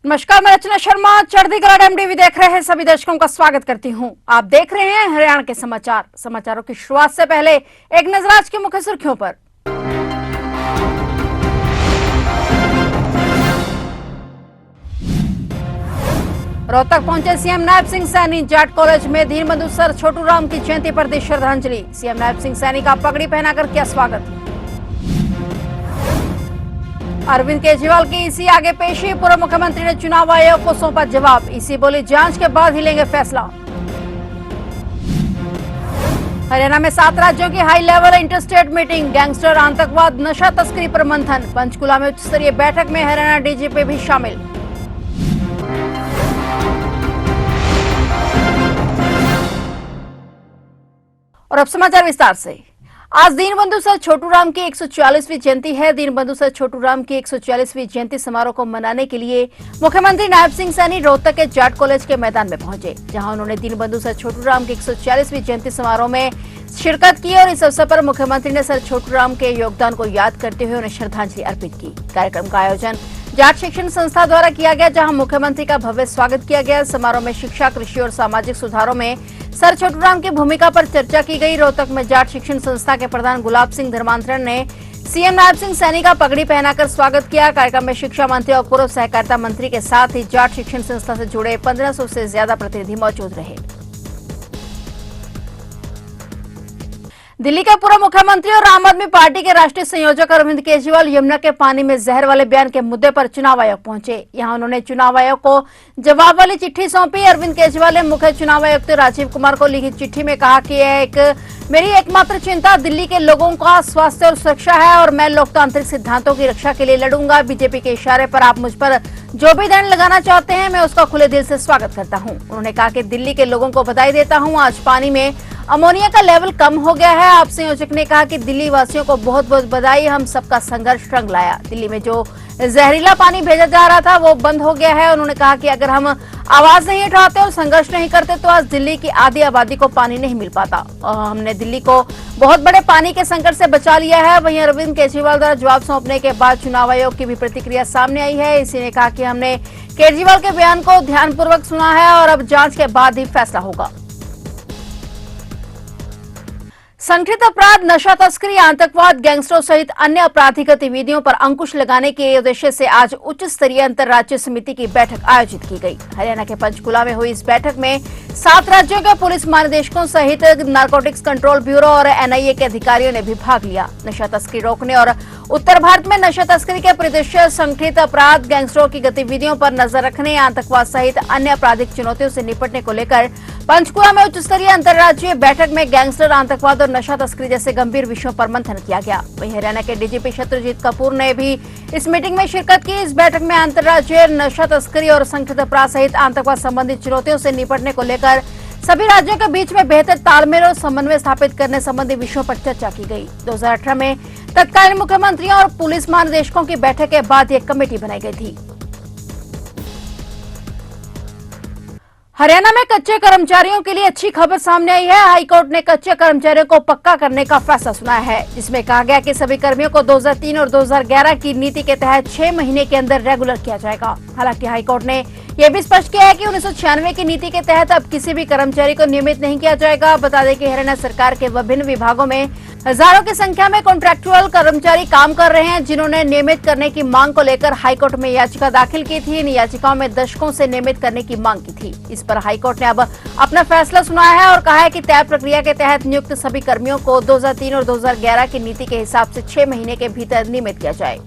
नमस्कार, मैं रचना शर्मा चढ़ती कला एमडीवी देख रहे हैं सभी दर्शकों का स्वागत करती हूं। आप देख रहे हैं हरियाणा के समाचार। समाचारों की शुरुआत से पहले एक नजर आज की मुख्य सुर्खियों पर। रोहतक पहुंचे सीएम नायब सिंह सैनी। जाट कॉलेज में दीनबंधु सर छोटू राम की जयंती पर दी श्रद्धांजलि। सीएम नायब सिंह सैनी का पगड़ी पहनाकर किया स्वागत। अरविंद केजरीवाल की ईसी आगे पेशी। पूर्व मुख्यमंत्री ने चुनाव आयोग को सौंपा जवाब। ईसी बोली जांच के बाद ही लेंगे फैसला। हरियाणा में 7 राज्यों की high level interstate meeting. Gangster, आतंकवाद, नशा तस्करी पर मंथन। पंचकुला में उच्च स्तरीय बैठक में हरियाणा डीजीपी भी शामिल। और अब समाचार विस्तार से। आज दीनबंधु सर छोटू राम की 144वीं जयंती है। दीनबंधु सर छोटू राम की 144वीं जयंती समारोह को मनाने के लिए मुख्यमंत्री नायब सिंह सैनी रोहतक के जाट कॉलेज के मैदान में पहुंचे, जहां उन्होंने दीनबंधु सर छोटू राम की 144वीं जयंती समारोह में शिरकत की और इस अवसर पर मुख्यमंत्री ने सर छोटू राम के योगदान को याद करते हुए उन्हें श्रद्धांजलि अर्पित की। कार्यक्रम का आयोजन जाट शिक्षण संस्था द्वारा किया गया, जहां मुख्यमंत्री का भव्य स्वागत किया गया। समारोह में शिक्षा, कृषि और सामाजिक सुधारों में सर छोटू राम की भूमिका पर चर्चा की गई। रोहतक में जाट शिक्षण संस्था के प्रधान गुलाब सिंह धर्मांतरण ने सीएम नायब सिंह सैनी का पगड़ी पहनाकर स्वागत किया। कार्यक्रम में शिक्षा मंत्री और पूर्व सहकारिता मंत्री के साथ ही जाट शिक्षण संस्था से जुड़े 1500 से ज्यादा प्रतिनिधि मौजूद रहे। दिल्ली के पूर्व मुख्यमंत्री और आम आदमी पार्टी के राष्ट्रीय संयोजक अरविंद केजरीवाल यमुना के पानी में जहर वाले बयान के मुद्दे पर चुनाव आयोग पहुंचे। यहां उन्होंने चुनाव आयोग को जवाब वाली चिट्ठी सौंपी। अरविंद केजरीवाल ने मुख्य चुनाव आयुक्त राजीव कुमार को लिखी चिट्ठी में कहा कि मेरी एकमात्र चिंता दिल्ली के लोगों का स्वास्थ्य और सुरक्षा है और मैं लोकतांत्रिक सिद्धांतों की रक्षा के लिए लड़ूंगा। बीजेपी के इशारे पर आप मुझ पर जो भी दंड लगाना चाहते हैं, मैं उसका खुले दिल से स्वागत करता हूं। उन्होंने कहा कि दिल्ली के लोगों को बधाई देता हूं, आज पानी में अमोनिया का लेवल कम हो गया है। आप संयोजक ने कहा कि दिल्ली वासियों को बहुत बहुत बधाई, हम सबका संघर्ष रंग लाया। दिल्ली में जो जहरीला पानी भेजा जा रहा था वो बंद हो गया है। उन्होंने कहा कि अगर हम आवाज नहीं उठाते और संघर्ष नहीं करते तो आज दिल्ली की आधी आबादी को पानी नहीं मिल पाता। हमने दिल्ली को बहुत बड़े पानी के संकट से बचा लिया है। वहीं अरविंद केजरीवाल द्वारा जवाब सौंपने के बाद चुनाव आयोग की भी प्रतिक्रिया सामने आई है। इसी ने कहा कि हमने केजरीवाल के बयान को ध्यानपूर्वक सुना है और अब जांच के बाद ही फैसला होगा। संगठित अपराध, नशा तस्करी, आतंकवाद, गैंगस्टरों सहित अन्य आपराधिक गतिविधियों पर अंकुश लगाने के उद्देश्य से आज उच्च स्तरीय अंतर्राज्यीय समिति की बैठक आयोजित की गई। हरियाणा के पंचकुला में हुई इस बैठक में 7 राज्यों के पुलिस महानिदेशकों सहित नारकोटिक्स कंट्रोल ब्यूरो और एनआईए के अधिकारियों ने भी भाग लिया। नशा तस्करी रोकने और उत्तर भारत में नशा तस्करी के परिदृश्य, संगठित अपराध, गैंगस्टरों की गतिविधियों पर नजर रखने, आतंकवाद सहित अन्य आपराधिक चुनौतियों से निपटने को लेकर पंचकुला में उच्च स्तरीय अंतर्राज्यीय बैठक में गैंगस्टर, आतंकवाद और नशा तस्करी जैसे गंभीर विषयों पर मंथन किया गया। वहीं हरियाणा के डीजीपी शत्रुजीत कपूर ने भी इस मीटिंग में शिरकत की। इस बैठक में अंतर्राज्यीय नशा तस्करी और संगठित अपराध सहित आतंकवाद संबंधित चुनौतियों से निपटने को लेकर सभी राज्यों के बीच में बेहतर तालमेल और समन्वय स्थापित करने संबंधी विषयों पर चर्चा की गई। 2018 में तत्कालीन मुख्यमंत्रियों और पुलिस महानिदेशकों की बैठक के बाद एक कमेटी बनाई गई थी। हरियाणा में कच्चे कर्मचारियों के लिए अच्छी खबर सामने आई है। हाईकोर्ट ने कच्चे कर्मचारियों को पक्का करने का फैसला सुनाया है, जिसमें कहा गया कि सभी कर्मियों को 2003 और 2011 की नीति के तहत 6 महीने के अंदर रेगुलर किया जाएगा। हालांकि हाईकोर्ट ने यह भी स्पष्ट किया है कि 1996 की नीति के तहत अब किसी भी कर्मचारी को नियमित नहीं किया जाएगा। बता दें कि हरियाणा सरकार के विभिन्न विभागों में हजारों की संख्या में कॉन्ट्रैक्चुअल कर्मचारी काम कर रहे हैं, जिन्होंने नियमित करने की मांग को लेकर हाईकोर्ट में याचिका दाखिल की थी। इन याचिकाओं में दशकों से नियमित करने की मांग की थी। इस पर हाईकोर्ट ने अब अपना फैसला सुनाया है और कहा है कि तय प्रक्रिया के तहत नियुक्त सभी कर्मियों को 2003 और 2011 की नीति के हिसाब से 6 महीने के भीतर नियमित किया जाए।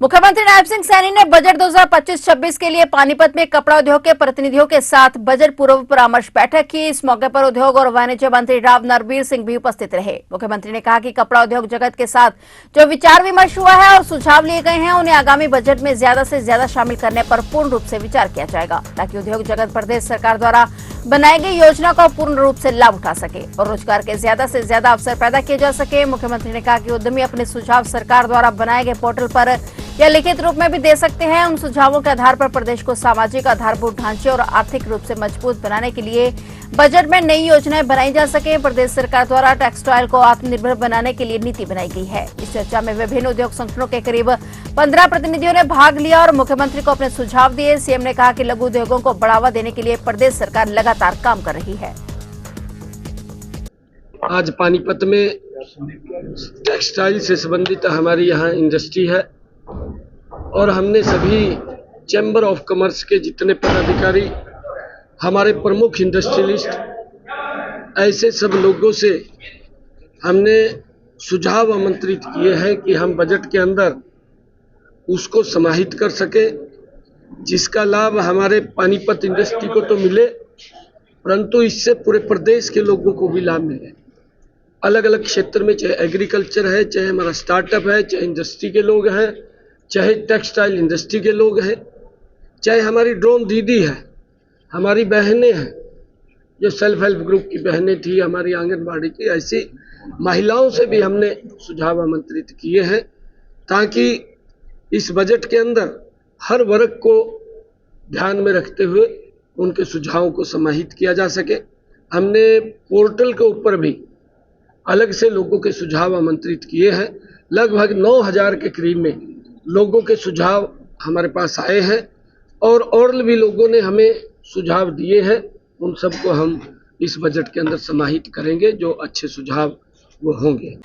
मुख्यमंत्री नायब सिंह सैनी ने बजट 2025-26 के लिए पानीपत में कपड़ा उद्योग के प्रतिनिधियों के साथ बजट पूर्व परामर्श बैठक की। इस मौके पर उद्योग और वाणिज्य मंत्री राव नरबीर सिंह भी उपस्थित रहे। मुख्यमंत्री ने कहा कि कपड़ा उद्योग जगत के साथ जो विचार विमर्श हुआ है और सुझाव लिए गए हैं, उन्हें आगामी बजट में ज्यादा से ज्यादा शामिल करने पर पूर्ण रूप से विचार किया जाएगा, ताकि उद्योग जगत प्रदेश सरकार द्वारा बनाई गई योजना का पूर्ण रूप से लाभ उठा सके और रोजगार के ज्यादा से ज्यादा अवसर पैदा किए जा सके। मुख्यमंत्री ने कहा कि उद्यमी अपने सुझाव सरकार द्वारा बनाए गए पोर्टल पर या लिखित रूप में भी दे सकते हैं। उन सुझावों के आधार पर प्रदेश को सामाजिक आधारभूत ढांचे और आर्थिक रूप से मजबूत बनाने के लिए बजट में नई योजनाएं बनाई जा सके। प्रदेश सरकार द्वारा टेक्सटाइल को आत्मनिर्भर बनाने के लिए नीति बनाई गई है। इस चर्चा में विभिन्न उद्योग संगठनों के करीब 15 प्रतिनिधियों ने भाग लिया और मुख्यमंत्री को अपने सुझाव दिए। सीएम ने कहा कि लघु उद्योगों को बढ़ावा देने के लिए प्रदेश सरकार लगातार काम कर रही है। आज पानीपत में टेक्सटाइल से संबंधित हमारी यहाँ इंडस्ट्री है और हमने सभी चैम्बर ऑफ कॉमर्स के जितने पदाधिकारी, हमारे प्रमुख इंडस्ट्रियलिस्ट, ऐसे सब लोगों से हमने सुझाव आमंत्रित किए हैं कि हम बजट के अंदर उसको समाहित कर सके, जिसका लाभ हमारे पानीपत इंडस्ट्री को तो मिले परंतु इससे पूरे प्रदेश के लोगों को भी लाभ मिले। अलग अलग क्षेत्र में, चाहे एग्रीकल्चर है, चाहे हमारा स्टार्टअप है, चाहे इंडस्ट्री के लोग हैं, चाहे टेक्सटाइल इंडस्ट्री के लोग हैं, चाहे हमारी ड्रोन दीदी है, हमारी बहनें हैं जो सेल्फ हेल्प ग्रुप की बहनें थी, हमारी आंगनबाड़ी की, ऐसी महिलाओं से भी हमने सुझाव आमंत्रित किए हैं ताकि इस बजट के अंदर हर वर्ग को ध्यान में रखते हुए उनके सुझावों को समाहित किया जा सके। हमने पोर्टल के ऊपर भी अलग से लोगों के सुझाव आमंत्रित किए हैं। लगभग 9000 के करीब में लोगों के सुझाव हमारे पास आए हैं और भी लोगों ने हमें सुझाव दिए हैं। उन सबको हम इस बजट के अंदर समाहित करेंगे, जो अच्छे सुझाव वो होंगे।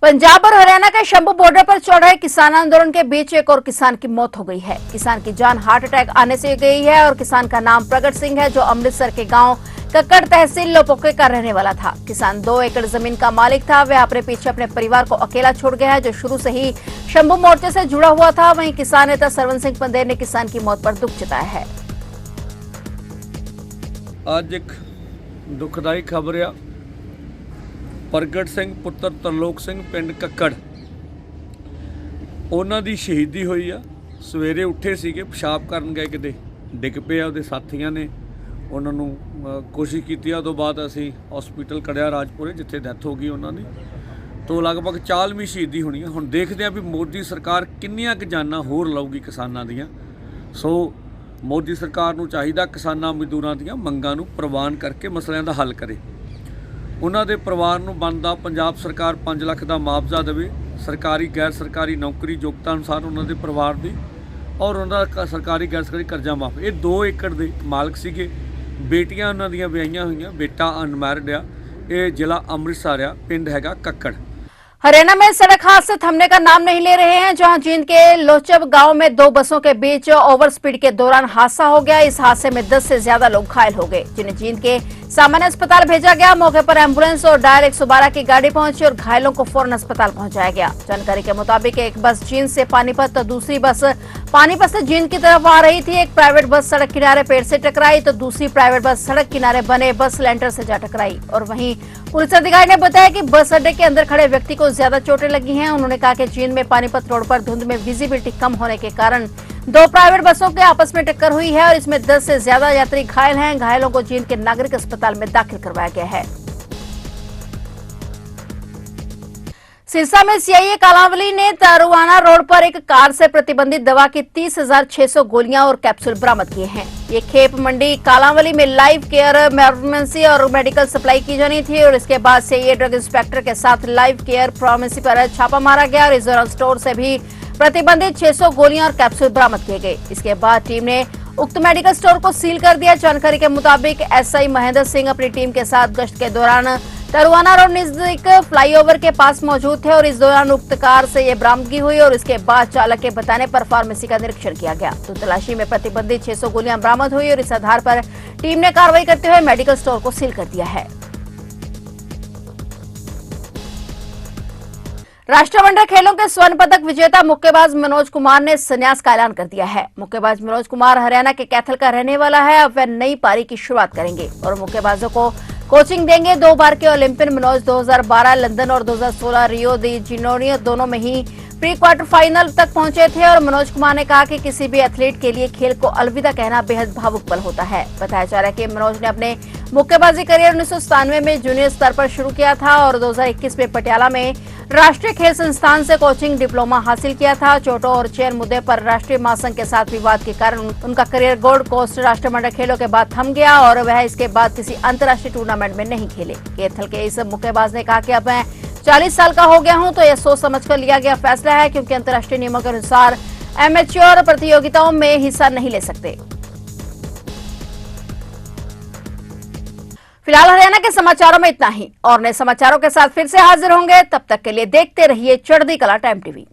पंजाब और हरियाणा के शंभू बॉर्डर पर चल रहे किसान आंदोलन के बीच एक और किसान की मौत हो गई है। किसान की जान हार्ट अटैक आने से गई है और किसान का नाम प्रगट सिंह है, जो अमृतसर के गांव कक्कड़ तहसील लोपोके का रहने वाला था। किसान 2 एकड़ जमीन का मालिक था। वह अपने पीछे अपने परिवार को अकेला छोड़ गया है, जो शुरू से ही शंभू मोर्चे से जुड़ा हुआ था। वहीं किसान नेता सरवण सिंह पंदेर ने किसान की मौत पर दुख जताया है। आज एक दुखदाई खबर आ, प्रगट सिंह पुत्र तरलोक सिंह पिंड कक्कड़, उन्हां दी शहीदी हुई आ। सवेरे उठे सीगे, पेशाब करन गए, किते डिग पिया, उहदे साथियां ने उन्हां नूं कोशिश कीती। उस तो बाद असीं हॉस्पिटल कढ़िया राजपुरे, जिथे डैथ हो गई उन्हां दी। तो लगभग 40वीं शहीदी होनी है। हुण देखदे आ भी मोदी सरकार किन्नियां क जानां होर लऊगी किसानां दीयां। सो मोदी सरकार नूं चाहीदा किसानां मजदूरां दीयां मंगां नूं प्रवान करके मसलिਆਂ ਦਾ हल करे। उन्हां दे परिवार नूं बनदा पंजाब सरकार 5 ਲੱਖ ਦਾ मुआवजा देवे, सरकारी गैर सरकारी नौकरी योग्यता अनुसार उन्हां दे परिवार दी, और उन्हां दा सरकारी गैर सरकारी कर्जा माफ। ये 2 एकड़ दे मालक सीगे। बेटियां उन्हां दियां विआहियां होईयां, बेटा अनमैरिड आ। ये जिला अमृतसर आ, पिंड हैगा कक्कड़। हरियाणा में सड़क हादसे थमने का नाम नहीं ले रहे हैं, जहां जींद के लोचब गांव में 2 बसों के बीच ओवर स्पीड के दौरान हादसा हो गया। इस हादसे में 10 से ज्यादा लोग घायल हो गए, जिन्हें जींद के सामान्य अस्पताल भेजा गया। मौके पर एम्बुलेंस और डायल 112 की गाड़ी पहुंची और घायलों को फौरन अस्पताल पहुंचाया गया। जानकारी के मुताबिक एक बस जींद से पानीपत तो दूसरी बस पानीपत से जींद की तरफ आ रही थी। एक प्राइवेट बस सड़क किनारे पेड़ से टकराई तो दूसरी प्राइवेट बस सड़क किनारे बने बस लैंटर से जा टकराई। और वहीं पुलिस अधिकारी ने बताया कि बस अड्डे के अंदर खड़े व्यक्ति को ज्यादा चोटें लगी हैं। उन्होंने कहा कि जींद में पानीपत रोड पर धुंध में विजिबिलिटी कम होने के कारण 2 प्राइवेट बसों के आपस में टक्कर हुई है और इसमें 10 से ज्यादा यात्री घायल हैं। घायलों को जींद के नागरिक अस्पताल में दाखिल करवाया गया है। सिरसा में सीआईए कालांवाली ने तरुआना रोड पर एक कार से प्रतिबंधित दवा की 30,600 गोलियां और कैप्सूल बरामद किए हैं। ये खेप मंडी कालांवाली में लाइफ केयर फार्मेसी और मेडिकल सप्लाई की जानी थी और इसके बाद सीआईए ड्रग इंस्पेक्टर के साथ लाइफ केयर फार्मेसी पर छापा मारा गया और इस दौरान स्टोर से भी प्रतिबंधित 600 गोलियां और कैप्सूल बरामद किए गए। इसके बाद टीम ने उक्त मेडिकल स्टोर को सील कर दिया। जानकारी के मुताबिक एसआई महेंद्र सिंह अपनी टीम के साथ गश्त के दौरान तरुआना रोड नजदीक फ्लाईओवर के पास मौजूद थे और इस दौरान उक्त कार से ये बरामदगी हुई और इसके बाद चालक के बताने पर फार्मेसी का निरीक्षण किया गया तो तलाशी में प्रतिबंधित 600 गोलियां बरामद हुई और इस आधार पर टीम ने कार्रवाई करते हुए मेडिकल स्टोर को सील कर दिया है। राष्ट्रमंडल खेलों के स्वर्ण पदक विजेता मुक्केबाज मनोज कुमार ने संन्यास का ऐलान कर दिया है। मुक्केबाज मनोज कुमार हरियाणा के कैथल का रहने वाला है। अब वह नई पारी की शुरुआत करेंगे और मुक्केबाजों को कोचिंग देंगे। 2 बार के ओलंपियन मनोज 2012 लंदन और 2016 रियो दी जेनेरियो दोनों में ही प्री क्वार्टर फाइनल तक पहुंचे थे और मनोज कुमार ने कहा कि किसी भी एथलीट के लिए खेल को अलविदा कहना बेहद भावुक पल होता है। बताया जा रहा है कि मनोज ने अपने मुक्केबाजी करियर 1997 में जूनियर स्तर पर शुरू किया था और 2021 में पटियाला में राष्ट्रीय खेल संस्थान से कोचिंग डिप्लोमा हासिल किया था। चोटों और चयन मुद्दे पर राष्ट्रीय महासंघ के साथ विवाद के कारण उनका करियर गोल्ड कोस्ट राष्ट्रमंडल खेलों के बाद थम गया और वह इसके बाद किसी अंतर्राष्ट्रीय टूर्नामेंट में नहीं खेले। कैथल के इस मुक्केबाज ने कहा कि अब मैं 40 साल का हो गया हूं तो यह सोच समझकर लिया गया फैसला है क्योंकि अंतर्राष्ट्रीय नियमों के अनुसार एमेच्योर प्रतियोगिताओं में हिस्सा नहीं ले सकते। फिलहाल हरियाणा के समाचारों में इतना ही और नए समाचारों के साथ फिर से हाजिर होंगे। तब तक के लिए देखते रहिए चढ़ती कला टाइम टीवी।